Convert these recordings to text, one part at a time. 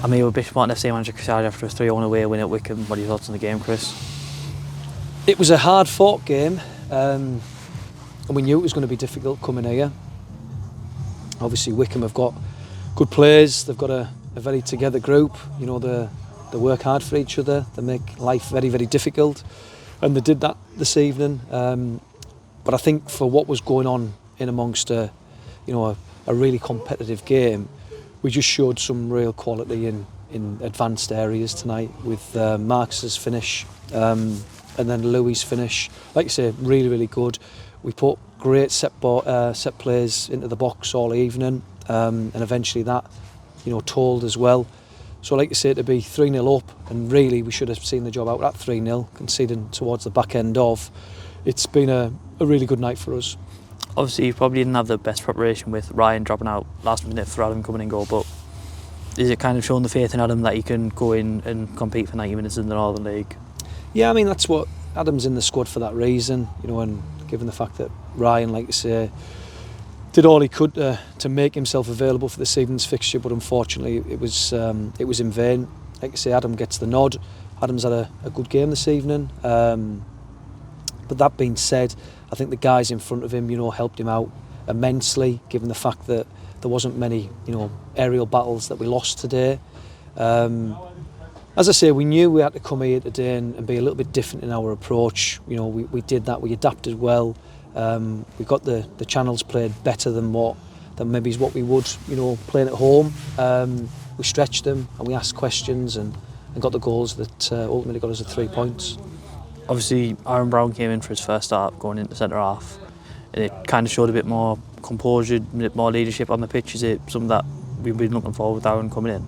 I mean, we're Bishop FC manager Chris Howard after a 3-1 away win at Whickham. What are your thoughts on the game, Chris? It was a hard-fought game, and we knew it was going to be difficult coming here. Obviously, Whickham have got good players. They've got a very together group. You know, they work hard for each other. They make life very, very difficult, and they did that this evening. But I think for what was going on in amongst a really competitive game, we just showed some real quality in advanced areas tonight with Marcus's finish and then Louis' finish. Like you say, really, really good. We put great set plays into the box all evening, and eventually that, told as well. So like you say, to be 3-0 up, and really we should have seen the job out at 3-0, conceding towards the back end of. It's been a really good night for us. Obviously, you probably didn't have the best preparation with Ryan dropping out last minute for Adam coming in goal, but is it kind of showing the faith in Adam that he can go in and compete for 90 minutes in the Northern League? Yeah, I mean, that's what Adam's in the squad for that reason, and given the fact that Ryan, like you say, did all he could to make himself available for this evening's fixture, but unfortunately it was in vain. Like you say, Adam gets the nod. Adam's had a good game this evening. But that being said, I think the guys in front of him, helped him out immensely, given the fact that there wasn't many, aerial battles that we lost today. As I say, we knew we had to come here today and be a little bit different in our approach. We did that. We adapted well. We got the channels played better than maybe is what we would, playing at home. We stretched them and we asked questions and got the goals that ultimately got us the 3 points. Obviously, Aaron Brown came in for his first start going into centre half, and it kind of showed a bit more composure, a bit more leadership on the pitch. Is it something that we've been looking forward with Aaron coming in?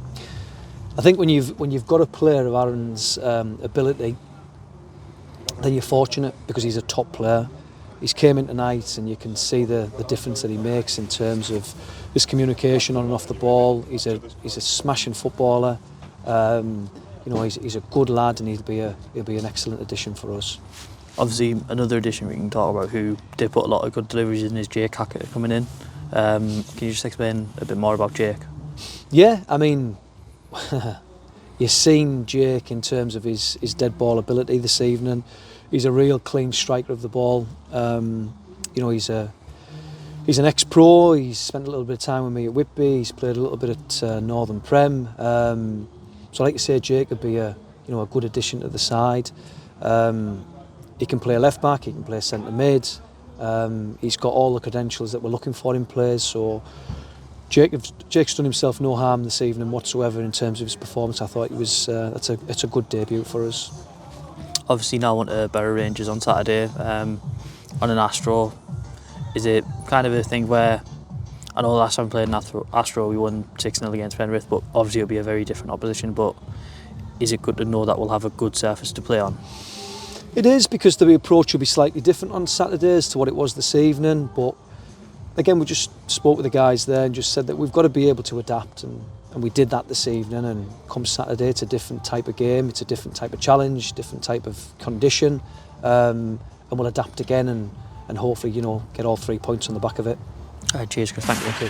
I think when you've got a player of Aaron's ability, then you're fortunate because he's a top player. He's came in tonight and you can see the difference that he makes in terms of his communication on and off the ball. He's a smashing footballer. He's a good lad and he'll be an excellent addition for us. Obviously, another addition we can talk about who did put a lot of good deliveries in is Jake Hackett coming in. Can you just explain a bit more about Jake? Yeah, I mean, you've seen Jake in terms of his dead ball ability this evening. He's a real clean striker of the ball. He's an ex-pro. He's spent a little bit of time with me at Whitby. He's played a little bit at Northern Prem. So like you say, Jake would be a good addition to the side. He can play left back, he can play centre mid. He's got all the credentials that we're looking for in players. So Jake's done himself no harm this evening whatsoever in terms of his performance. I thought it's a good debut for us. Obviously now on to Barrow Rangers on Saturday on an Astro. Is it kind of a thing where, I know last time we played in Astro we won 6-0 against Penrith, but obviously it'll be a very different opposition, but is it good to know that we'll have a good surface to play on? It is, because the approach will be slightly different on Saturdays to what it was this evening, but again we just spoke with the guys there and just said that we've got to be able to adapt, and we did that this evening, and come Saturday it's a different type of game, it's a different type of challenge, different type of condition, and we'll adapt again and hopefully get all 3 points on the back of it. Cheers, Chris. Thank you.